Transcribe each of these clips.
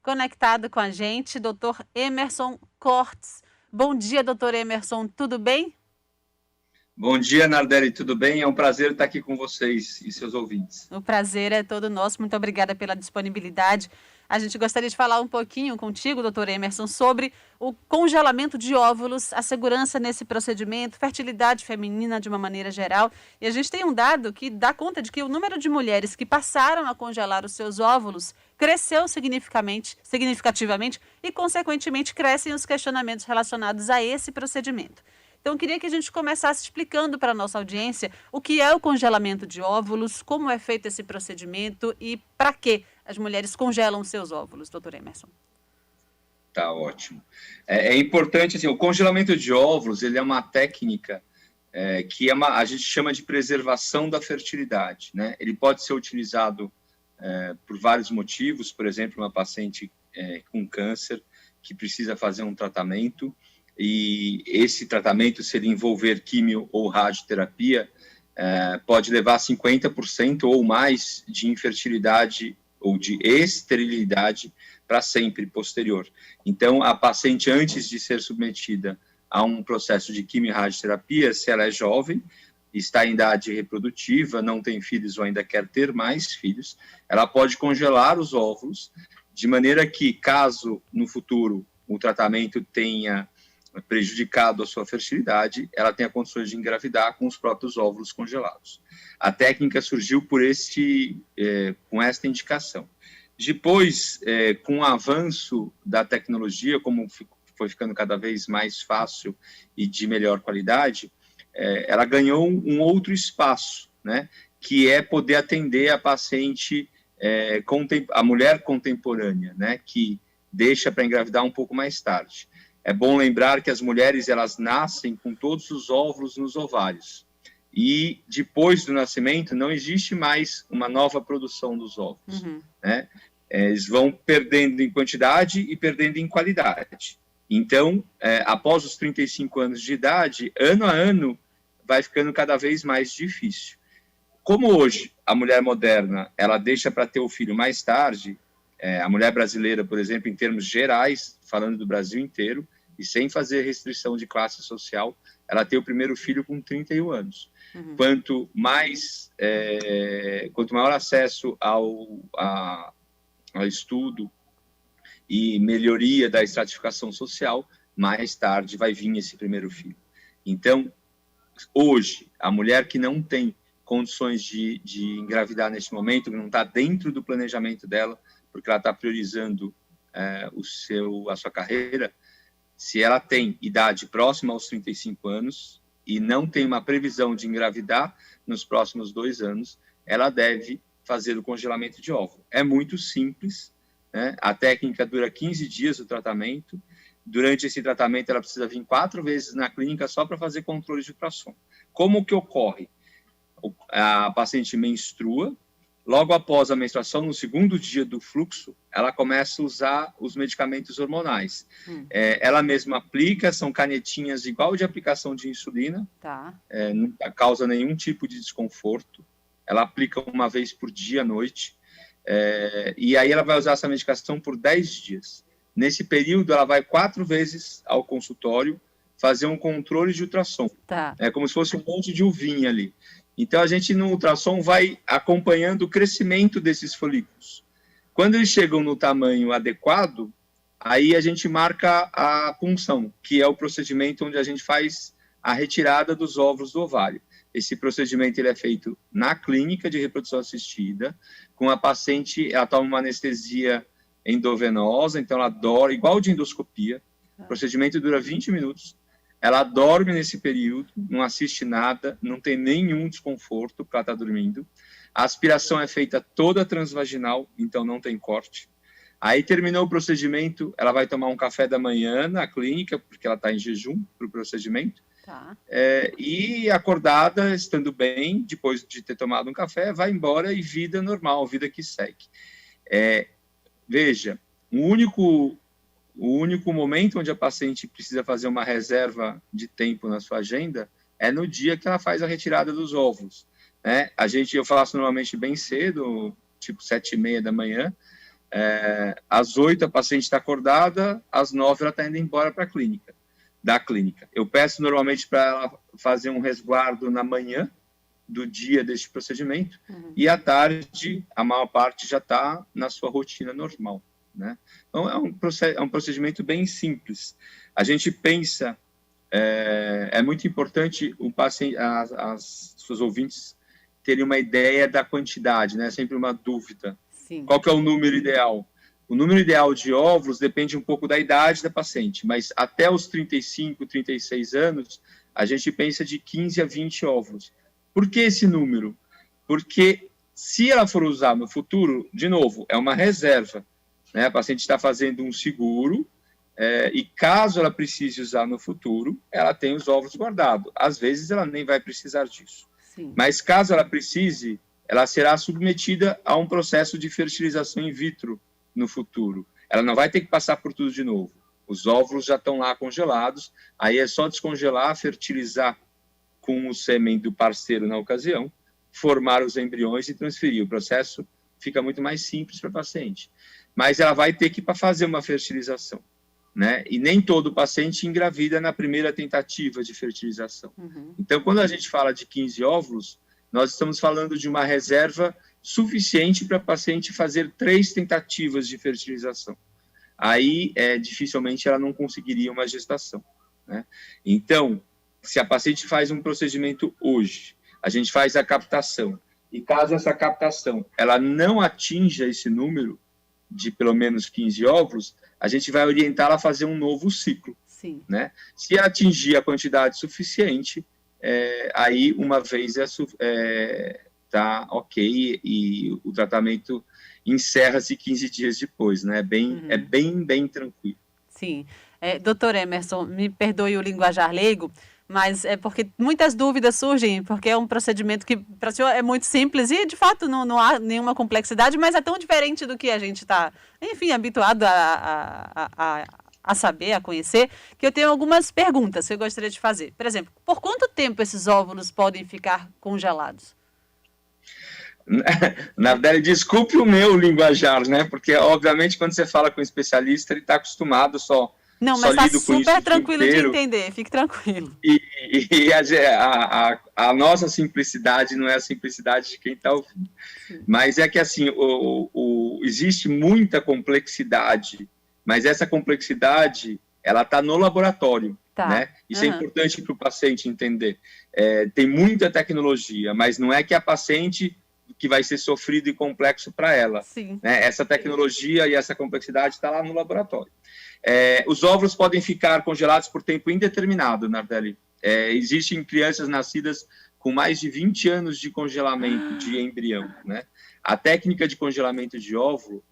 conectado com a gente, Dr. Emerson Cortes. Bom dia, doutor Emerson, tudo bem? Bom dia, Nardelli, tudo bem? É um prazer estar aqui com vocês e seus ouvintes. O prazer é todo nosso, muito obrigada pela disponibilidade. A gente gostaria de falar um pouquinho contigo, doutor Emerson, sobre o congelamento de óvulos, a segurança nesse procedimento, fertilidade feminina de uma maneira geral. E a gente tem um dado que dá conta de que o número de mulheres que passaram a congelar os seus óvulos cresceu significativamente e, consequentemente, crescem os questionamentos relacionados a esse procedimento. Então, eu queria que a gente começasse explicando para a nossa audiência o que é o congelamento de óvulos, como é feito esse procedimento e para que as mulheres congelam seus óvulos, doutor Emerson. Tá ótimo. É importante, assim, o congelamento de óvulos, ele é uma técnica que a gente chama de preservação da fertilidade, né? Ele pode ser utilizado por vários motivos, por exemplo, uma paciente com câncer que precisa fazer um tratamento, e esse tratamento, se ele envolver quimio ou radioterapia, pode levar 50% ou mais de infertilidade ou de esterilidade para sempre posterior. Então, a paciente, antes de ser submetida a um processo de quimio e radioterapia, se ela é jovem, está em idade reprodutiva, não tem filhos ou ainda quer ter mais filhos, ela pode congelar os óvulos, de maneira que, caso no futuro o tratamento tenha prejudicado a sua fertilidade, ela tenha condições de engravidar com os próprios óvulos congelados. A técnica surgiu com esta indicação. Depois, com o avanço da tecnologia, como foi ficando cada vez mais fácil e de melhor qualidade, ela ganhou um outro espaço, né, que é poder atender a paciente, a mulher contemporânea, né, que deixa para engravidar um pouco mais tarde. É bom lembrar que as mulheres, elas nascem com todos os óvulos nos ovários. E depois do nascimento, não existe mais uma nova produção dos óvulos. Né? Eles vão perdendo em quantidade e perdendo em qualidade. Então, após os 35 anos de idade, ano a ano, vai ficando cada vez mais difícil. Como hoje a mulher moderna, ela deixa para ter o filho mais tarde, a mulher brasileira, por exemplo, em termos gerais, falando do Brasil inteiro, e sem fazer restrição de classe social, ela tem o primeiro filho com 31 anos. Quanto maior acesso ao estudo e melhoria da estratificação social, mais tarde vai vir esse primeiro filho. Então, hoje, a mulher que não tem condições de engravidar neste momento, que não está dentro do planejamento dela, porque ela está priorizando a sua carreira, se ela tem idade próxima aos 35 anos e não tem uma previsão de engravidar nos próximos 2 anos, ela deve fazer o congelamento de óvulo. É muito simples, né? A técnica dura 15 dias o tratamento. Durante esse tratamento, ela precisa vir 4 vezes na clínica só para fazer controle de ultrassom. Como que ocorre? A paciente menstrua. Logo após a menstruação, no segundo dia do fluxo, ela começa a usar os medicamentos hormonais. Ela mesma aplica, são canetinhas igual de aplicação de insulina, não causa nenhum tipo de desconforto. Ela aplica uma vez por dia à noite, e aí ela vai usar essa medicação por 10 dias. Nesse período, ela vai 4 vezes ao consultório fazer um controle de ultrassom. É como se fosse um monte de uvinha ali. Então, a gente, no ultrassom, vai acompanhando o crescimento desses folículos. Quando eles chegam no tamanho adequado, aí a gente marca a punção, que é o procedimento onde a gente faz a retirada dos óvulos do ovário. Esse procedimento ele é feito na clínica de reprodução assistida, com a paciente, ela toma uma anestesia endovenosa, então ela dorme, igual de endoscopia. O procedimento dura 20 minutos. Ela dorme nesse período, não assiste nada, não tem nenhum desconforto porque ela está dormindo. A aspiração é feita toda transvaginal, então não tem corte. Aí terminou o procedimento, ela vai tomar um café da manhã na clínica, porque ela está em jejum para o procedimento. E acordada, estando bem, depois de ter tomado um café, vai embora e vida normal, vida que segue. Veja, o único momento onde a paciente precisa fazer uma reserva de tempo na sua agenda é no dia que ela faz a retirada dos óvulos. Né? Eu faço normalmente bem cedo, tipo 7h30 da manhã, às 8 a paciente está acordada, às 9 ela está indo embora para a clínica, da clínica. Eu peço normalmente para ela fazer um resguardo na manhã do dia deste procedimento, e à tarde a maior parte já está na sua rotina normal, né? Então é um procedimento bem simples. A gente pensa, é muito importante o paciente, as suas ouvintes terem uma ideia da quantidade, né? Sempre uma dúvida. Sim. Qual que é o número ideal? O número ideal de óvulos depende um pouco da idade da paciente, mas até os 35, 36 anos, a gente pensa de 15 a 20 óvulos. Por que esse número? Porque se ela for usar no futuro, de novo, é uma reserva, né? A paciente está fazendo um seguro, e caso ela precise usar no futuro, ela tem os óvulos guardados. Às vezes ela nem vai precisar disso. Sim. Mas caso ela precise, ela será submetida a um processo de fertilização in vitro no futuro. Ela não vai ter que passar por tudo de novo. Os óvulos já estão lá congelados, aí é só descongelar, fertilizar com o sêmen do parceiro na ocasião, formar os embriões e transferir. O processo fica muito mais simples para a paciente. Mas ela vai ter que fazer uma fertilização, né? E nem todo paciente engravida na primeira tentativa de fertilização. Então, quando a gente fala de 15 óvulos, nós estamos falando de uma reserva suficiente para a paciente fazer 3 tentativas de fertilização. Aí, dificilmente, ela não conseguiria uma gestação, né? Então, se a paciente faz um procedimento hoje, a gente faz a captação, e caso essa captação ela não atinja esse número de pelo menos 15 óvulos, a gente vai orientá-la a fazer um novo ciclo. Sim. Né? Se atingir a quantidade suficiente, aí uma vez tá ok, e o tratamento encerra-se 15 dias depois, né? É bem tranquilo. Sim. Doutor Emerson, me perdoe o linguajar leigo, mas é porque muitas dúvidas surgem, porque é um procedimento que para o senhor é muito simples e, de fato, não há nenhuma complexidade, mas é tão diferente do que a gente está, enfim, habituado a saber, a conhecer, que eu tenho algumas perguntas que eu gostaria de fazer. Por exemplo, por quanto tempo esses óvulos podem ficar congelados? Na verdade, desculpe o meu linguajar, né? Porque, obviamente, quando você fala com um especialista, ele está acostumado Não, mas está super tranquilo de entender, fique tranquilo. E a nossa simplicidade não é a simplicidade de quem está ouvindo. Sim. Mas é que, assim, existe muita complexidade, mas essa complexidade, ela está no laboratório, né? Isso é importante para o paciente entender. Tem muita tecnologia, mas não é que a paciente que vai ser sofrido e complexo para ela. Sim. Né? Essa tecnologia e essa complexidade está lá no laboratório. Os óvulos podem ficar congelados por tempo indeterminado, Nardelli. Existem crianças nascidas com mais de 20 anos de congelamento de embrião. Né? A técnica de congelamento de óvulo,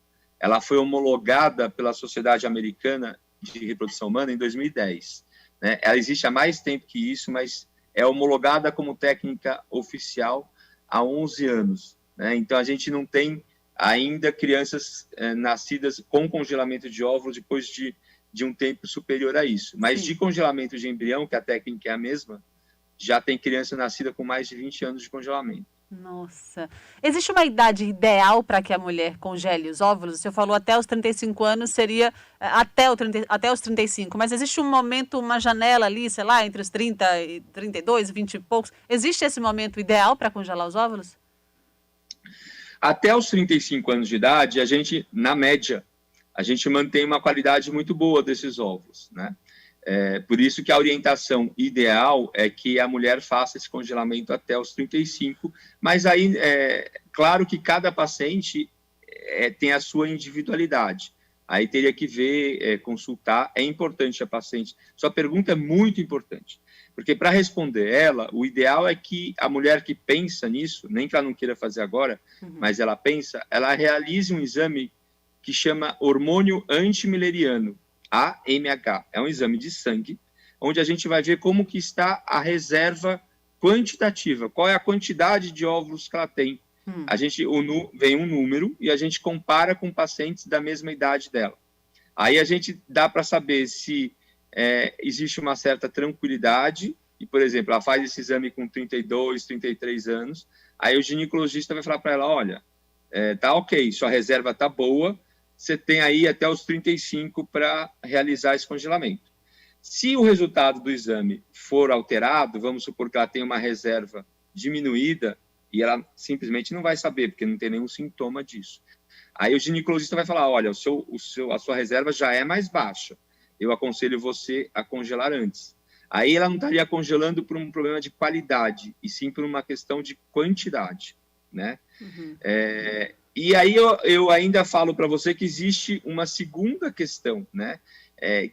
ela foi homologada pela Sociedade Americana de Reprodução Humana em 2010. Né? Ela existe há mais tempo que isso, mas é homologada como técnica oficial há 11 anos. Né? Então, a gente não tem ainda crianças nascidas com congelamento de óvulos depois de um tempo superior a isso. Mas de congelamento de embrião, que a técnica é a mesma, já tem criança nascida com mais de 20 anos de congelamento. Nossa. Existe uma idade ideal para que a mulher congele os óvulos? O senhor falou até os 35 anos, seria até os 35, mas existe um momento, uma janela ali, sei lá, entre os 30 e 32, 20 e poucos. Existe esse momento ideal para congelar os óvulos? Até os 35 anos de idade, a gente, na média, a gente mantém uma qualidade muito boa desses óvulos, né? Por isso que a orientação ideal é que a mulher faça esse congelamento até os 35, mas aí, claro que cada paciente tem a sua individualidade. Aí teria que ver, consultar. É importante a paciente. Sua pergunta é muito importante, porque para responder ela, o ideal é que a mulher que pensa nisso, nem que ela não queira fazer agora, mas ela pensa, ela realize um exame que chama hormônio antimileriano, AMH. É um exame de sangue, onde a gente vai ver como que está a reserva quantitativa, qual é a quantidade de óvulos que ela tem. Vem um número e a gente compara com pacientes da mesma idade dela. Aí a gente dá para saber se existe uma certa tranquilidade, e, por exemplo, ela faz esse exame com 32, 33 anos, aí o ginecologista vai falar para ela, olha, tá ok, sua reserva tá boa, você tem aí até os 35 para realizar esse congelamento. Se o resultado do exame for alterado, vamos supor que ela tem uma reserva diminuída, e ela simplesmente não vai saber, porque não tem nenhum sintoma disso. Aí o ginecologista vai falar, olha, a sua reserva já é mais baixa, eu aconselho você a congelar antes. Aí ela não estaria congelando por um problema de qualidade, e sim por uma questão de quantidade, né? Uhum. E aí eu ainda falo para você que existe uma segunda questão, né?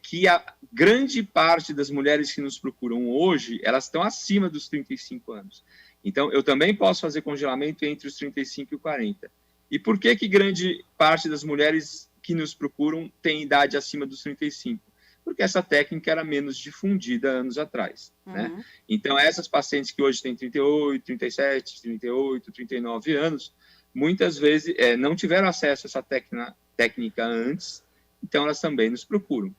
Que a grande parte das mulheres que nos procuram hoje, elas estão acima dos 35 anos. Então, eu também posso fazer congelamento entre os 35 e 40. E por que grande parte das mulheres que nos procuram tem idade acima dos 35? Porque essa técnica era menos difundida anos atrás, né? Então, essas pacientes que hoje têm 38, 37, 38, 39 anos, muitas vezes não tiveram acesso a essa técnica antes, então elas também nos procuram.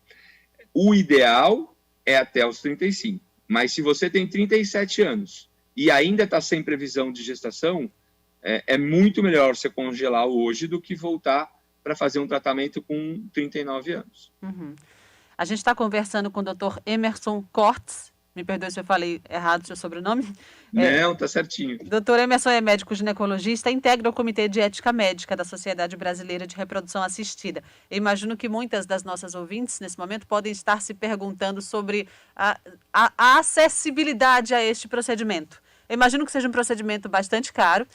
O ideal é até os 35, mas se você tem 37 anos e ainda está sem previsão de gestação, é muito melhor você congelar hoje do que voltar para fazer um tratamento com 39 anos. Uhum. A gente está conversando com o Dr. Emerson Cortes. Me perdoe se eu falei errado o seu sobrenome. Não, tá certinho. Dr. Emerson é médico ginecologista e integra o Comitê de Ética Médica da Sociedade Brasileira de Reprodução Assistida. Eu imagino que muitas das nossas ouvintes, nesse momento, podem estar se perguntando sobre a acessibilidade a este procedimento. Eu imagino que seja um procedimento bastante caro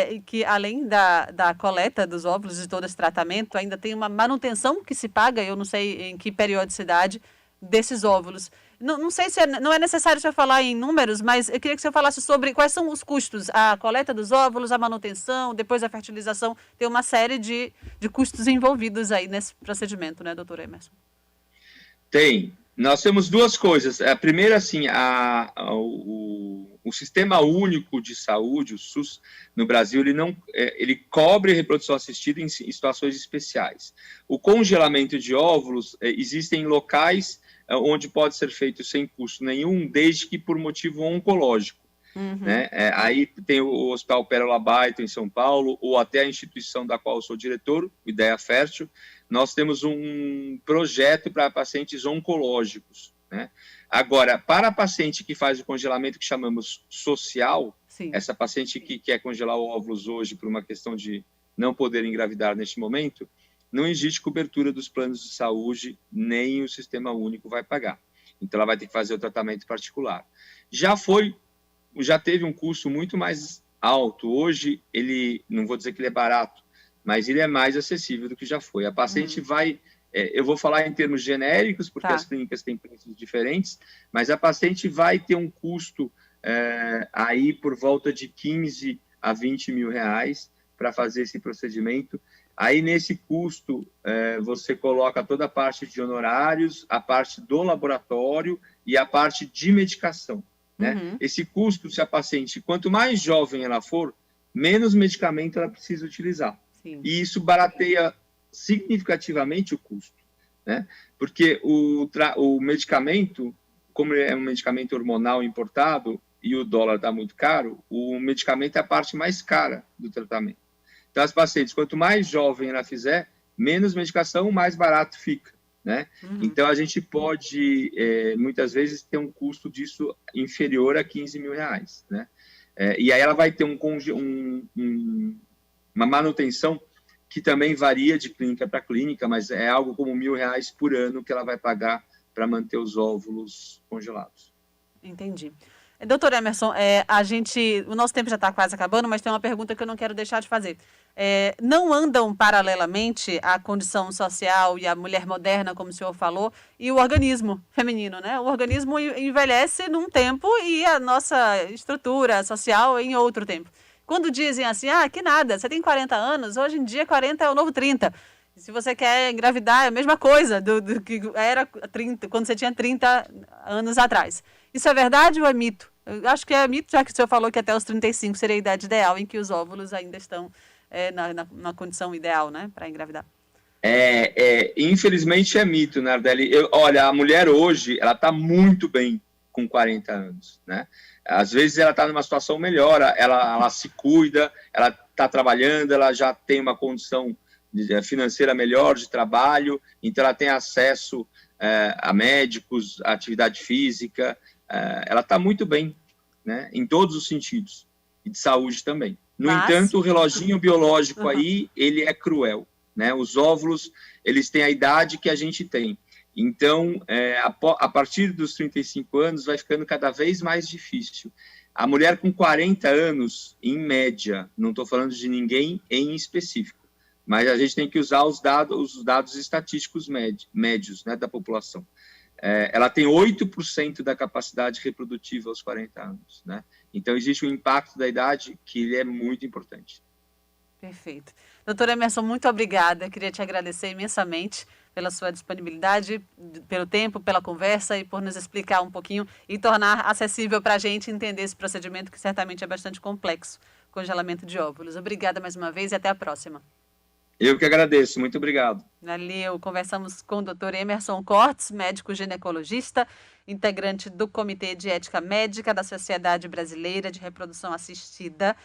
e que, além da coleta dos óvulos e de todo esse tratamento, ainda tem uma manutenção que se paga, eu não sei em que periodicidade, desses óvulos. Não sei se não é necessário você falar em números, mas eu queria que você falasse sobre quais são os custos, a coleta dos óvulos, a manutenção, depois a fertilização, tem uma série de custos envolvidos aí nesse procedimento, né, doutor Emerson? Tem. Nós temos duas coisas. A primeira, assim, o Sistema Único de Saúde, o SUS, no Brasil, ele cobre reprodução assistida em situações especiais. O congelamento de óvulos, existem locais onde pode ser feito sem custo nenhum, desde que por motivo oncológico. Né? Aí tem o Hospital Pérola Baito, em São Paulo, ou até a instituição da qual eu sou diretor, o Ideia Fértil. Nós temos um projeto para pacientes oncológicos, né? Agora, para a paciente que faz o congelamento que chamamos social, sim, essa paciente que quer congelar óvulos hoje por uma questão de não poder engravidar neste momento, não existe cobertura dos planos de saúde, nem o Sistema Único vai pagar. Então, ela vai ter que fazer o tratamento particular. Já teve um custo muito mais alto. Hoje, não vou dizer que ele é barato, mas ele é mais acessível do que já foi. A paciente vai... eu vou falar em termos genéricos, porque as clínicas têm preços diferentes, mas a paciente vai ter um custo aí por volta de 15 a 20 mil reais para fazer esse procedimento. Aí, nesse custo, você coloca toda a parte de honorários, a parte do laboratório e a parte de medicação, né? Esse custo, se a paciente, quanto mais jovem ela for, menos medicamento ela precisa utilizar. Sim. E isso barateia significativamente o custo, né? Porque o medicamento, como é um medicamento hormonal importado e o dólar está muito caro, o medicamento é a parte mais cara do tratamento. Então, as pacientes, quanto mais jovem ela fizer, menos medicação, mais barato fica, né? Então, a gente pode, muitas vezes, ter um custo disso inferior a 15 mil reais, né? E aí ela vai ter uma manutenção que também varia de clínica para clínica, mas é algo como R$1.000 por ano que ela vai pagar para manter os óvulos congelados. Entendi. Doutor Emerson, o nosso tempo já está quase acabando, mas tem uma pergunta que eu não quero deixar de fazer. Não andam paralelamente a condição social e a mulher moderna, como o senhor falou, e o organismo feminino, né? O organismo envelhece num tempo e a nossa estrutura social em outro tempo. Quando dizem assim, que nada, você tem 40 anos, hoje em dia 40 é o novo 30. Se você quer engravidar, é a mesma coisa do que era 30, quando você tinha 30 anos atrás. Isso é verdade ou é mito? Eu acho que é mito, já que o senhor falou que até os 35 seria a idade ideal em que os óvulos ainda estão na condição ideal, né, para engravidar. Infelizmente é mito, Nardelli. Olha, a mulher hoje, ela está muito bem com 40 anos, né? Às vezes ela está numa situação melhor, ela se cuida, ela está trabalhando, ela já tem uma condição financeira melhor, de trabalho, então ela tem acesso a médicos, a atividade física, ela está muito bem, né, em todos os sentidos, e de saúde também. No entanto, o reloginho biológico aí, ele é cruel, né, os óvulos, eles têm a idade que a gente tem, então, a partir dos 35 anos, vai ficando cada vez mais difícil. A mulher com 40 anos, em média, não estou falando de ninguém em específico, mas a gente tem que usar os dados estatísticos médios, né, da população. Ela tem 8% da capacidade reprodutiva aos 40 anos. Né? Então, existe um impacto da idade que ele é muito importante. Perfeito. Doutor Emerson, muito obrigada. Eu queria te agradecer imensamente pela sua disponibilidade, pelo tempo, pela conversa e por nos explicar um pouquinho e tornar acessível para a gente entender esse procedimento que certamente é bastante complexo, congelamento de óvulos. Obrigada mais uma vez e até a próxima. Eu que agradeço, muito obrigado. Valeu, conversamos com o Dr. Emerson Cortes, médico ginecologista, integrante do Comitê de Ética Médica da Sociedade Brasileira de Reprodução Assistida.